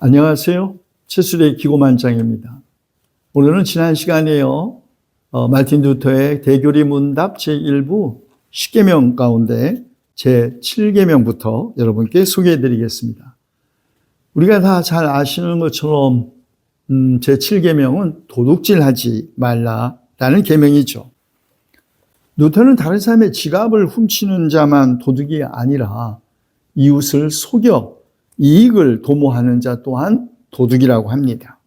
안녕하세요. 최술의 기고만장입니다. 오늘은 지난 시간에요. 마틴 루터의 대교리 문답 제1부 10계명 가운데 제7계명부터 여러분께 소개해 드리겠습니다. 우리가 다 잘 아시는 것처럼 제7계명은 도둑질하지 말라라는 계명이죠. 루터는 다른 사람의 지갑을 훔치는 자만 도둑이 아니라 이웃을 속여 이익을 도모하는 자 또한 도둑이라고 합니다.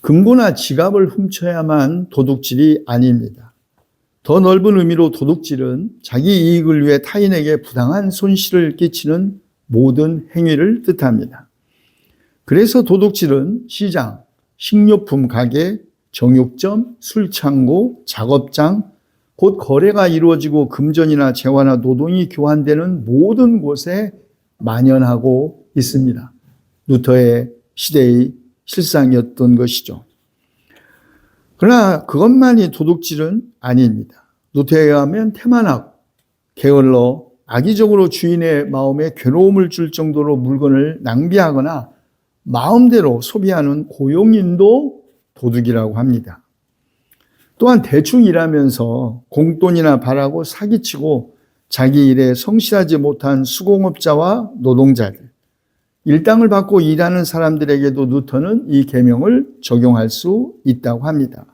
금고나 지갑을 훔쳐야만 도둑질이 아닙니다. 더 넓은 의미로 도둑질은 자기 이익을 위해 타인에게 부당한 손실을 끼치는 모든 행위를 뜻합니다. 그래서 도둑질은 시장, 식료품 가게, 정육점, 술창고, 작업장, 곧 거래가 이루어지고 금전이나 재화나 노동이 교환되는 모든 곳에 만연하고 있습니다. 루터의 시대의 실상이었던 것이죠. 그러나 그것만이 도둑질은 아닙니다. 루터에 의하면 태만하고 게을러 악의적으로 주인의 마음에 괴로움을 줄 정도로 물건을 낭비하거나 마음대로 소비하는 고용인도 도둑이라고 합니다. 또한 대충 일하면서 공돈이나 바라고 사기치고 자기 일에 성실하지 못한 수공업자와 노동자들, 일당을 받고 일하는 사람들에게도 루터는 이 계명을 적용할 수 있다고 합니다.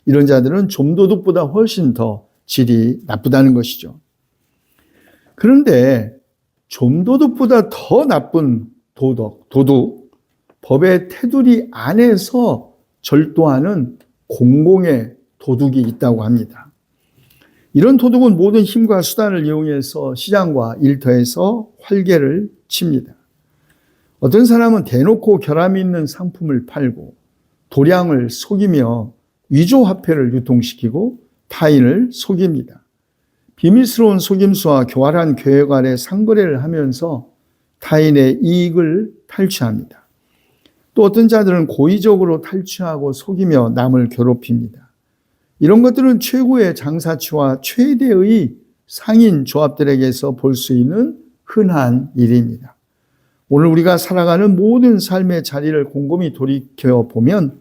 이런 자들은 좀도둑보다 훨씬 더 질이 나쁘다는 것이죠. 그런데 좀도둑보다 더 나쁜 도둑, 법의 테두리 안에서 절도하는 공공의 도둑이 있다고 합니다. 이런 도둑은 모든 힘과 수단을 이용해서 시장과 일터에서 활개를 칩니다. 어떤 사람은 대놓고 결함이 있는 상품을 팔고 도량을 속이며 위조화폐를 유통시키고 타인을 속입니다. 비밀스러운 속임수와 교활한 계획 아래 상거래를 하면서 타인의 이익을 탈취합니다. 또 어떤 자들은 고의적으로 탈취하고 속이며 남을 괴롭힙니다. 이런 것들은 최고의 장사치와 최대의 상인 조합들에게서 볼 수 있는 흔한 일입니다. 오늘 우리가 살아가는 모든 삶의 자리를 곰곰이 돌이켜보면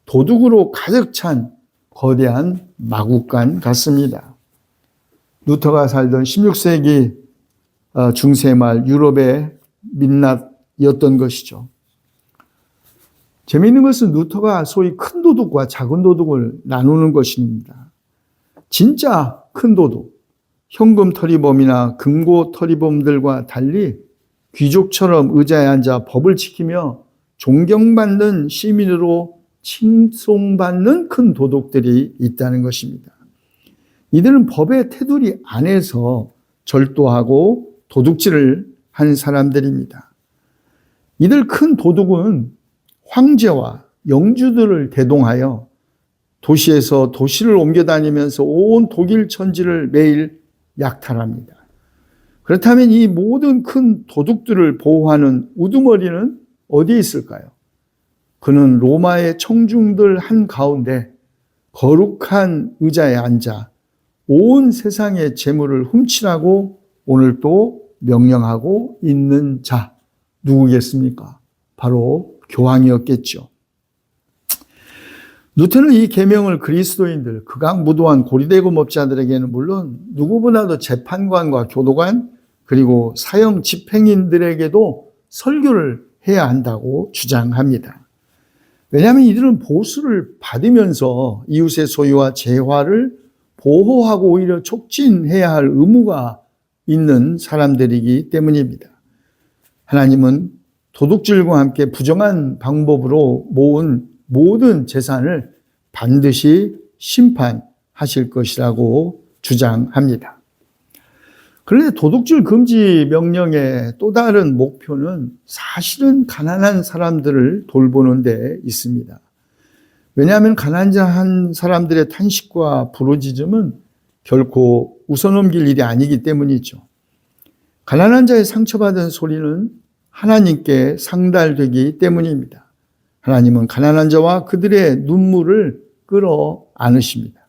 도둑으로 가득 찬 거대한 마구간 같습니다. 루터가 살던 16세기 중세 말 유럽의 민낯이었던 것이죠. 재미있는 것은 루터가 소위 큰 도둑과 작은 도둑을 나누는 것입니다. 진짜 큰 도둑, 현금 터리범이나 금고 터리범들과 달리 귀족처럼 의자에 앉아 법을 지키며 존경받는 시민으로 칭송받는 큰 도둑들이 있다는 것입니다. 이들은 법의 테두리 안에서 절도하고 도둑질을 한 사람들입니다. 이들 큰 도둑은 황제와 영주들을 대동하여 도시에서 도시를 옮겨 다니면서 온 독일 천지를 매일 약탈합니다. 그렇다면 이 모든 큰 도둑들을 보호하는 우두머리는 어디에 있을까요? 그는 로마의 청중들 한가운데 거룩한 의자에 앉아 온 세상의 재물을 훔치라고 오늘 또 명령하고 있는 자, 누구겠습니까? 바로 교황이었겠죠. 루터는 이 계명을 그리스도인들, 극악무도한 고리대금업자들에게는 물론 누구보다도 재판관과 교도관 그리고 사형 집행인들에게도 설교를 해야 한다고 주장합니다. 왜냐하면 이들은 보수를 받으면서 이웃의 소유와 재화를 보호하고 오히려 촉진해야 할 의무가 있는 사람들이기 때문입니다. 하나님은 도둑질과 함께 부정한 방법으로 모은 모든 재산을 반드시 심판하실 것이라고 주장합니다. 그런데 도둑질 금지 명령의 또 다른 목표는 사실은 가난한 사람들을 돌보는 데 있습니다. 왜냐하면 가난한 사람들의 탄식과 부르짖음은 결코 웃어넘길 일이 아니기 때문이죠. 가난한 자의 상처받은 소리는 하나님께 상달되기 때문입니다. 하나님은 가난한 자와 그들의 눈물을 끌어 안으십니다.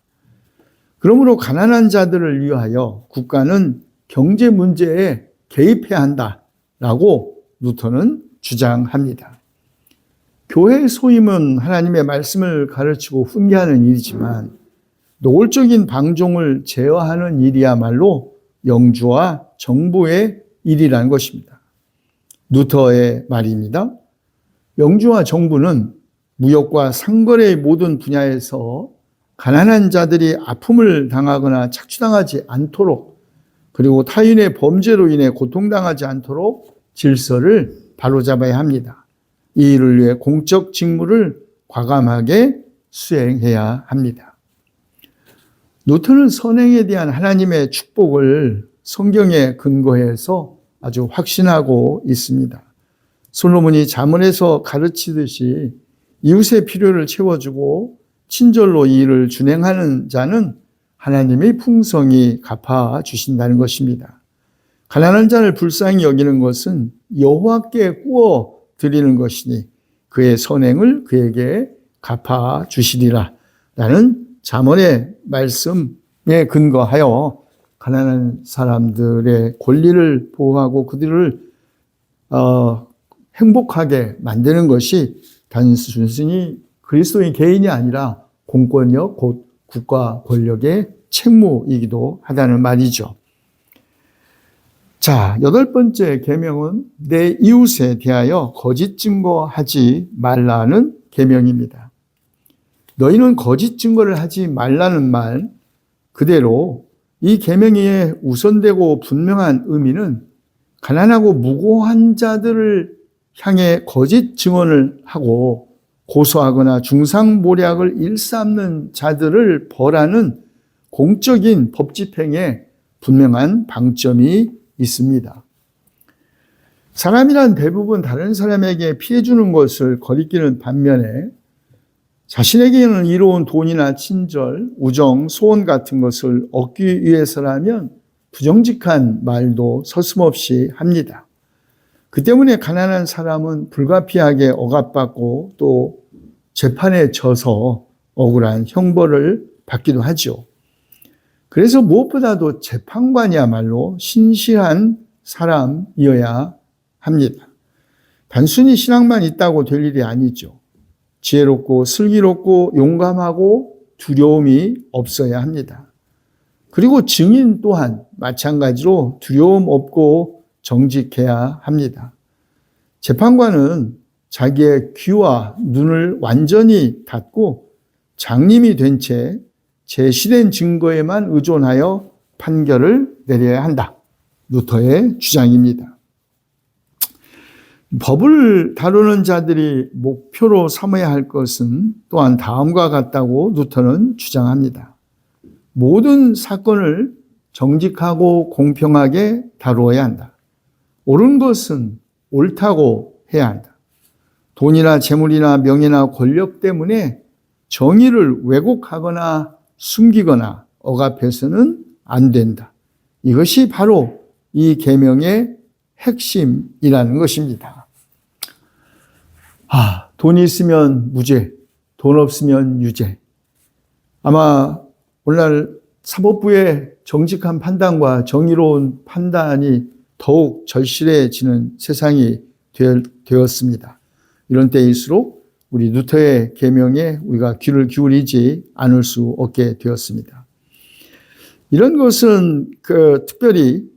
그러므로 가난한 자들을 위하여 국가는 경제 문제에 개입해야 한다라고 루터는 주장합니다. 교회의 소임은 하나님의 말씀을 가르치고 훈계하는 일이지만 노골적인 방종을 제어하는 일이야말로 영주와 정부의 일이라는 것입니다. 루터의 말입니다. 영주와 정부는 무역과 상거래의 모든 분야에서 가난한 자들이 아픔을 당하거나 착취당하지 않도록, 그리고 타인의 범죄로 인해 고통당하지 않도록 질서를 바로잡아야 합니다. 이 일을 위해 공적 직무를 과감하게 수행해야 합니다. 루터는 선행에 대한 하나님의 축복을 성경에 근거해서 아주 확신하고 있습니다. 솔로몬이 잠언에서 가르치듯이 이웃의 필요를 채워주고 친절로 이 일을 준행하는 자는 하나님의 풍성히 갚아주신다는 것입니다. 가난한 자를 불쌍히 여기는 것은 여호와께 구워 드리는 것이니 그의 선행을 그에게 갚아주시리라 라는 잠언의 말씀에 근거하여 가난한 사람들의 권리를 보호하고 그들을 행복하게 만드는 것이 단순히 그리스도인 개인이 아니라 공권력, 곧 국가 권력의 책무이기도 하다는 말이죠. 자, 8번째 계명은 내 이웃에 대하여 거짓 증거하지 말라는 계명입니다. 너희는 거짓 증거를 하지 말라는 말 그대로 이 계명의 우선되고 분명한 의미는 가난하고 무고한 자들을 향해 거짓 증언을 하고 고소하거나 중상모략을 일삼는 자들을 벌하는 공적인 법 집행에 분명한 방점이 있습니다. 사람이란 대부분 다른 사람에게 피해 주는 것을 거리끼는 반면에 자신에게는 이로운 돈이나 친절, 우정, 소원 같은 것을 얻기 위해서라면 부정직한 말도 서슴없이 합니다. 그 때문에 가난한 사람은 불가피하게 억압받고 또 재판에 져서 억울한 형벌을 받기도 하죠. 그래서 무엇보다도 재판관이야말로 신실한 사람이어야 합니다. 단순히 신앙만 있다고 될 일이 아니죠. 지혜롭고 슬기롭고 용감하고 두려움이 없어야 합니다. 그리고 증인 또한 마찬가지로 두려움 없고 정직해야 합니다. 재판관은 자기의 귀와 눈을 완전히 닫고 장님이 된 채 제시된 증거에만 의존하여 판결을 내려야 한다. 루터의 주장입니다. 법을 다루는 자들이 목표로 삼아야 할 것은 또한 다음과 같다고 루터는 주장합니다. 모든 사건을 정직하고 공평하게 다루어야 한다. 옳은 것은 옳다고 해야 한다. 돈이나 재물이나 명예나 권력 때문에 정의를 왜곡하거나 숨기거나 억압해서는 안 된다. 이것이 바로 이 계명의 핵심이라는 것입니다. 돈이 있으면 무죄, 돈 없으면 유죄. 아마 오늘날 사법부의 정직한 판단과 정의로운 판단이 더욱 절실해지는 세상이 되었습니다. 이런 때일수록 우리 루터의 계명에 우리가 귀를 기울이지 않을 수 없게 되었습니다. 이런 것은 특별히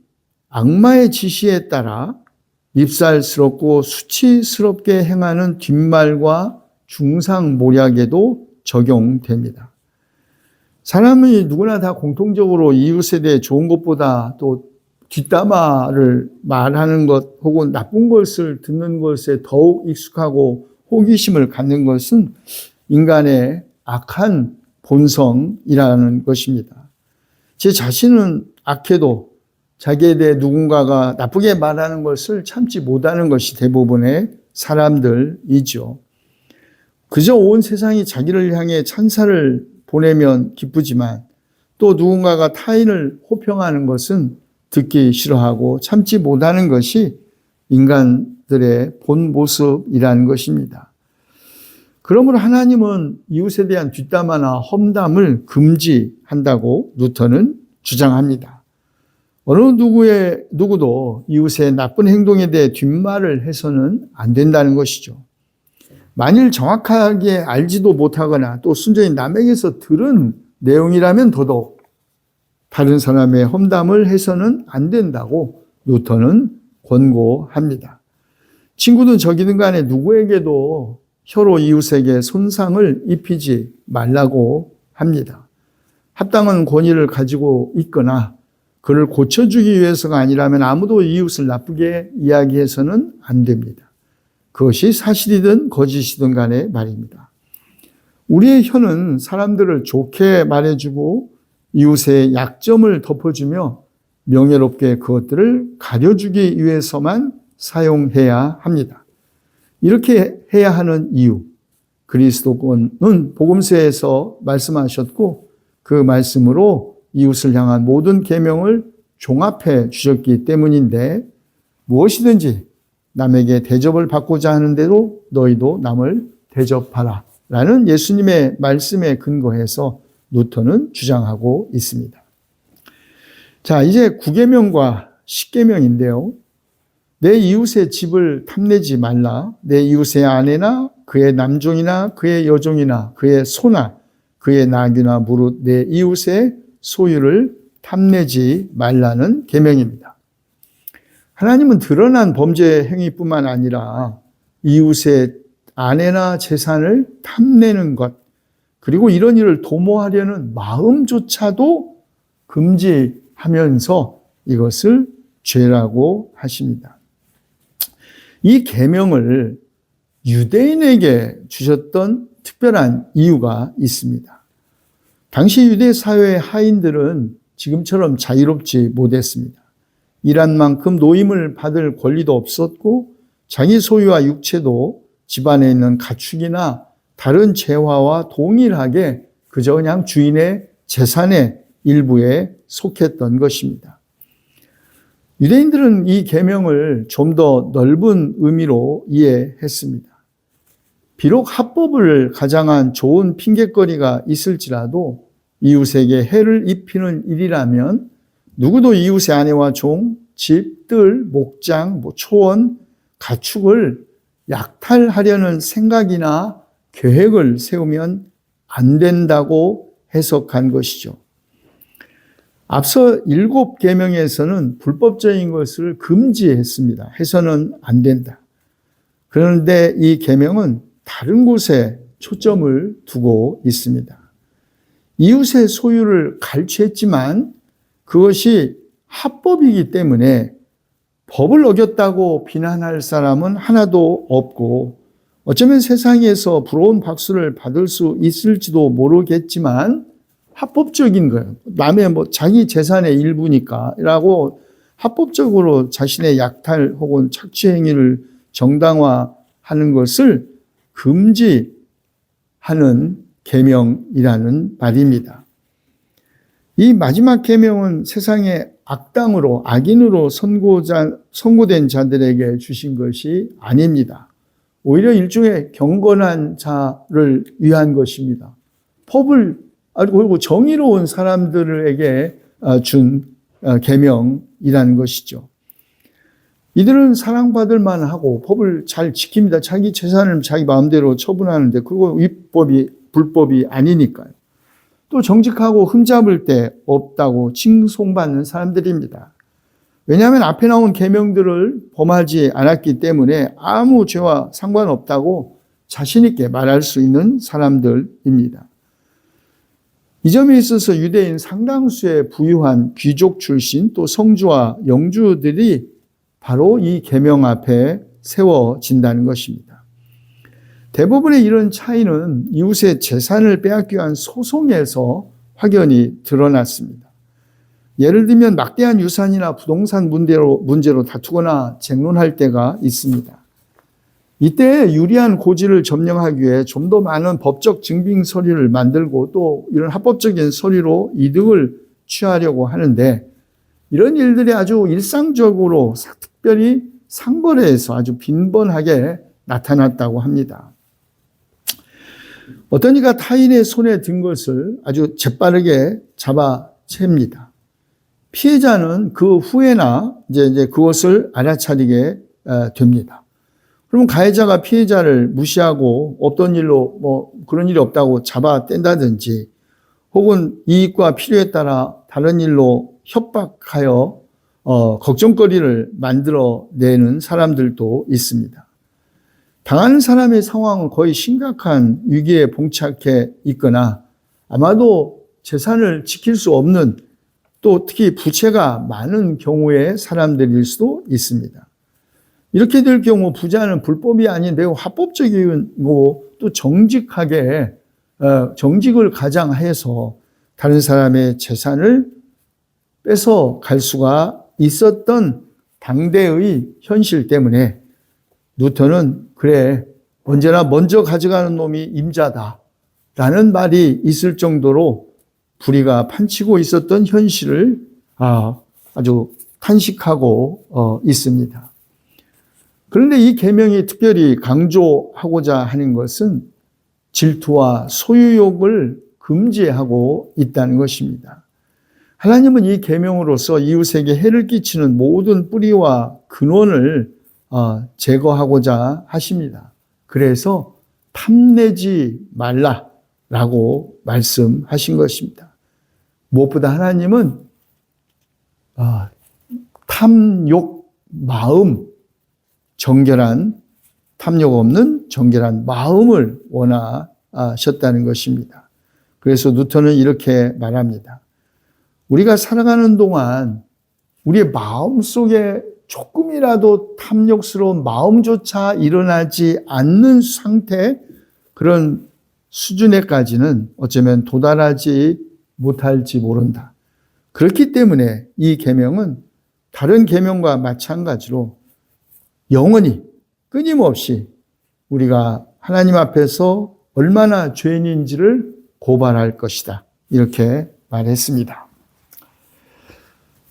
악마의 지시에 따라 밉살스럽고 수치스럽게 행하는 뒷말과 중상모략에도 적용됩니다. 사람이 누구나 다 공통적으로 이웃에 대해 좋은 것보다 또 뒷담화를 말하는 것 혹은 나쁜 것을 듣는 것에 더욱 익숙하고 호기심을 갖는 것은 인간의 악한 본성이라는 것입니다. 제 자신은 악해도 자기에 대해 누군가가 나쁘게 말하는 것을 참지 못하는 것이 대부분의 사람들이죠. 그저 온 세상이 자기를 향해 찬사를 보내면 기쁘지만 또 누군가가 타인을 호평하는 것은 듣기 싫어하고 참지 못하는 것이 인간들의 본 모습이라는 것입니다. 그러므로 하나님은 이웃에 대한 뒷담화나 험담을 금지한다고 루터는 주장합니다. 어느 누구도 이웃의 나쁜 행동에 대해 뒷말을 해서는 안 된다는 것이죠. 만일 정확하게 알지도 못하거나 또 순전히 남에게서 들은 내용이라면 더더욱 다른 사람의 험담을 해서는 안 된다고 루터는 권고합니다. 친구든 적이든 간에 누구에게도 혀로 이웃에게 손상을 입히지 말라고 합니다. 합당한 권위를 가지고 있거나 그를 고쳐주기 위해서가 아니라면 아무도 이웃을 나쁘게 이야기해서는 안 됩니다. 그것이 사실이든 거짓이든 간에 말입니다. 우리의 혀는 사람들을 좋게 말해주고 이웃의 약점을 덮어주며 명예롭게 그것들을 가려주기 위해서만 사용해야 합니다. 이렇게 해야 하는 이유, 그리스도는 복음서에서 말씀하셨고 그 말씀으로 이웃을 향한 모든 계명을 종합해 주셨기 때문인데 무엇이든지 남에게 대접을 받고자 하는 대로 너희도 남을 대접하라 라는 예수님의 말씀에 근거해서 루터는 주장하고 있습니다. 자, 이제 9계명과 10계명인데요. 내 이웃의 집을 탐내지 말라. 내 이웃의 아내나 그의 남종이나 그의 여종이나 그의 소나 그의 나귀나 무릇 내 이웃의 소유를 탐내지 말라는 계명입니다. 하나님은 드러난 범죄 행위뿐만 아니라 이웃의 아내나 재산을 탐내는 것, 그리고 이런 일을 도모하려는 마음조차도 금지하면서 이것을 죄라고 하십니다. 이 계명을 유대인에게 주셨던 특별한 이유가 있습니다. 당시 유대 사회의 하인들은 지금처럼 자유롭지 못했습니다. 일한 만큼 노임을 받을 권리도 없었고 자기 소유와 육체도 집안에 있는 가축이나 다른 재화와 동일하게 그저 그냥 주인의 재산의 일부에 속했던 것입니다. 유대인들은 이 계명을 좀 더 넓은 의미로 이해했습니다. 비록 합법을 가장한 좋은 핑곗거리가 있을지라도 이웃에게 해를 입히는 일이라면 누구도 이웃의 아내와 종, 집, 뜰, 목장, 초원, 가축을 약탈하려는 생각이나 계획을 세우면 안 된다고 해석한 것이죠. 앞서 7계명에서는 불법적인 것을 금지했습니다. 해서는 안 된다. 그런데 이 계명은 다른 곳에 초점을 두고 있습니다. 이웃의 소유를 갈취했지만 그것이 합법이기 때문에 법을 어겼다고 비난할 사람은 하나도 없고 어쩌면 세상에서 부러운 박수를 받을 수 있을지도 모르겠지만 합법적인 거예요. 남의 자기 재산의 일부니까 라고 합법적으로 자신의 약탈 혹은 착취 행위를 정당화하는 것을 금지하는 계명이라는 말입니다. 이 마지막 계명은 세상의 악당으로 악인으로 선고된 자들에게 주신 것이 아닙니다. 오히려 일종의 경건한 자를 위한 것입니다. 법을 알고 정의로운 사람들에게 준 계명이라는 것이죠. 이들은 사랑받을 만하고 법을 잘 지킵니다. 자기 재산을 자기 마음대로 처분하는데 그거 불법이 아니니까요. 또 정직하고 흠잡을 데 없다고 칭송받는 사람들입니다. 왜냐하면 앞에 나온 계명들을 범하지 않았기 때문에 아무 죄와 상관없다고 자신 있게 말할 수 있는 사람들입니다. 이 점에 있어서 유대인 상당수의 부유한 귀족 출신 또 성주와 영주들이 바로 이 계명 앞에 세워진다는 것입니다. 대부분의 이런 차이는 이웃의 재산을 빼앗기 위한 소송에서 확연히 드러났습니다. 예를 들면 막대한 유산이나 부동산 문제로 다투거나 쟁론할 때가 있습니다. 이때 유리한 고지를 점령하기 위해 좀 더 많은 법적 증빙 서류를 만들고 또 이런 합법적인 서류로 이득을 취하려고 하는데 이런 일들이 아주 일상적으로 특별히 상거래에서 아주 빈번하게 나타났다고 합니다. 어떤 이가 타인의 손에 든 것을 아주 재빠르게 잡아챕니다. 피해자는 그 후에나 이제 그것을 알아차리게 됩니다. 그러면 가해자가 피해자를 무시하고 없던 일로 뭐 그런 일이 없다고 잡아뗀다든지 혹은 이익과 필요에 따라 다른 일로 협박하여 걱정거리를 만들어내는 사람들도 있습니다. 당하는 사람의 상황은 거의 심각한 위기에 봉착해 있거나 아마도 재산을 지킬 수 없는 또 특히 부채가 많은 경우의 사람들일 수도 있습니다. 이렇게 될 경우 부자는 불법이 아닌 매우 합법적이고 또 정직하게 정직을 가장해서 다른 사람의 재산을 뺏어 갈 수가 있었던 당대의 현실 때문에 뉴턴은 그래 언제나 먼저 가져가는 놈이 임자다라는 말이 있을 정도로 불의가 판치고 있었던 현실을 아주 탄식하고 있습니다. 그런데 이 계명이 특별히 강조하고자 하는 것은 질투와 소유욕을 금지하고 있다는 것입니다. 하나님은 이 계명으로서 이웃에게 해를 끼치는 모든 뿌리와 근원을 제거하고자 하십니다. 그래서 탐내지 말라라고 말씀하신 것입니다. 무엇보다 하나님은 탐욕 마음, 정결한 탐욕 없는 정결한 마음을 원하셨다는 것입니다. 그래서 뉴턴은 이렇게 말합니다. 우리가 살아가는 동안 우리의 마음 속에 조금이라도 탐욕스러운 마음조차 일어나지 않는 상태, 그런 수준에까지는 어쩌면 도달하지 못할지 모른다. 그렇기 때문에 이 계명은 다른 계명과 마찬가지로 영원히 끊임없이 우리가 하나님 앞에서 얼마나 죄인인지를 고발할 것이다. 이렇게 말했습니다.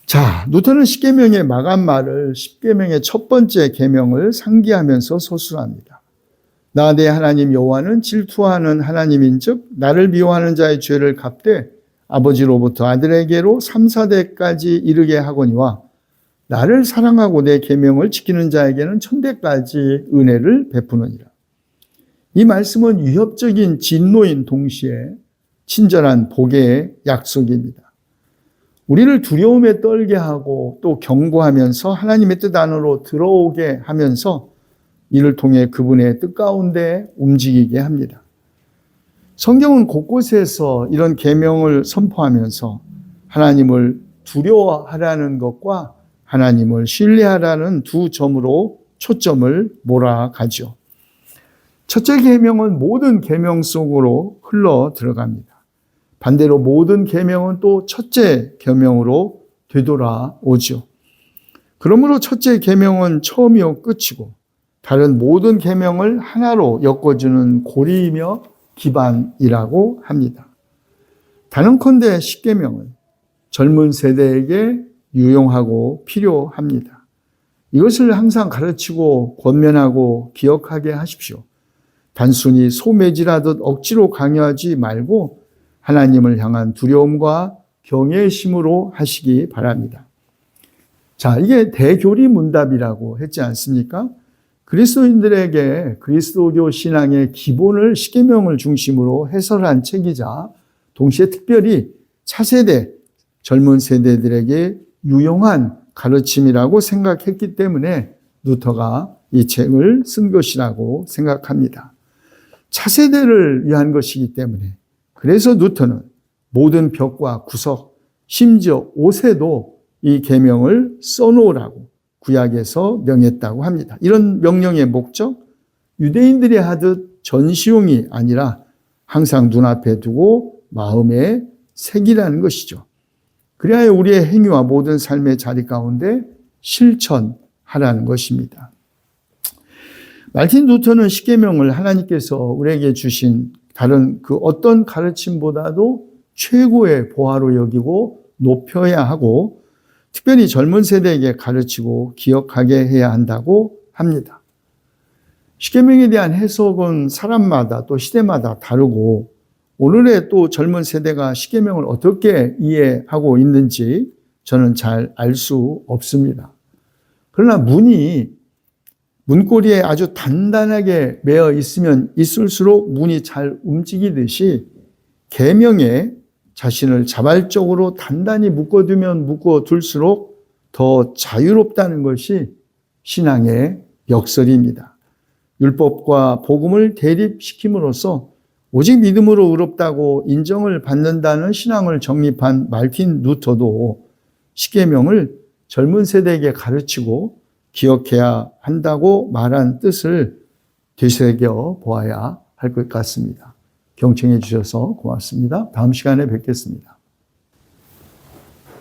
자, 뉴턴은 십계명의 마감말을 십계명의 첫 번째 계명을 상기하면서 서술합니다. 나 내 하나님 여호와는 질투하는 하나님인즉 나를 미워하는 자의 죄를 갚되 아버지로부터 아들에게로 3, 4대까지 이르게 하거니와 나를 사랑하고 내 계명을 지키는 자에게는 1000대까지 은혜를 베푸느니라. 이 말씀은 위협적인 진노인 동시에 친절한 복의 약속입니다. 우리를 두려움에 떨게 하고 또 경고하면서 하나님의 뜻 안으로 들어오게 하면서 이를 통해 그분의 뜻 가운데 움직이게 합니다. 성경은 곳곳에서 이런 계명을 선포하면서 하나님을 두려워하라는 것과 하나님을 신뢰하라는 두 점으로 초점을 몰아가죠. 첫째 계명은 모든 계명 속으로 흘러 들어갑니다. 반대로 모든 계명은 또 첫째 계명으로 되돌아오죠. 그러므로 첫째 계명은 처음이요 끝이고 다른 모든 계명을 하나로 엮어주는 고리이며 기반이라고 합니다. 단언컨대 십계명은 젊은 세대에게 유용하고 필요합니다. 이것을 항상 가르치고 권면하고 기억하게 하십시오. 단순히 소매질하듯 억지로 강요하지 말고 하나님을 향한 두려움과 경외심으로 하시기 바랍니다. 자, 이게 대교리문답이라고 했지 않습니까? 그리스도인들에게 그리스도교 신앙의 기본을 십계명을 중심으로 해설한 책이자 동시에 특별히 차세대, 젊은 세대들에게 유용한 가르침이라고 생각했기 때문에 루터가 이 책을 쓴 것이라고 생각합니다. 차세대를 위한 것이기 때문에 그래서 루터는 모든 벽과 구석, 심지어 옷에도 이 계명을 써놓으라고 구약에서 명했다고 합니다. 이런 명령의 목적, 유대인들이 하듯 전시용이 아니라 항상 눈앞에 두고 마음에 새기라는 것이죠. 그래야 우리의 행위와 모든 삶의 자리 가운데 실천하라는 것입니다. 말틴 루터는 십계명을 하나님께서 우리에게 주신 다른 그 어떤 가르침보다도 최고의 보화로 여기고 높여야 하고 특별히 젊은 세대에게 가르치고 기억하게 해야 한다고 합니다. 십계명에 대한 해석은 사람마다 또 시대마다 다르고 오늘의 또 젊은 세대가 십계명을 어떻게 이해하고 있는지 저는 잘 알 수 없습니다. 그러나 문고리에 아주 단단하게 매어 있으면 있을수록 문이 잘 움직이듯이 계명에 자신을 자발적으로 단단히 묶어두면 묶어둘수록 더 자유롭다는 것이 신앙의 역설입니다. 율법과 복음을 대립시킴으로써 오직 믿음으로 의롭다고 인정을 받는다는 신앙을 정립한 말틴 루터도 십계명을 젊은 세대에게 가르치고 기억해야 한다고 말한 뜻을 되새겨 보아야 할 것 같습니다. 경청해 주셔서 고맙습니다. 다음 시간에 뵙겠습니다.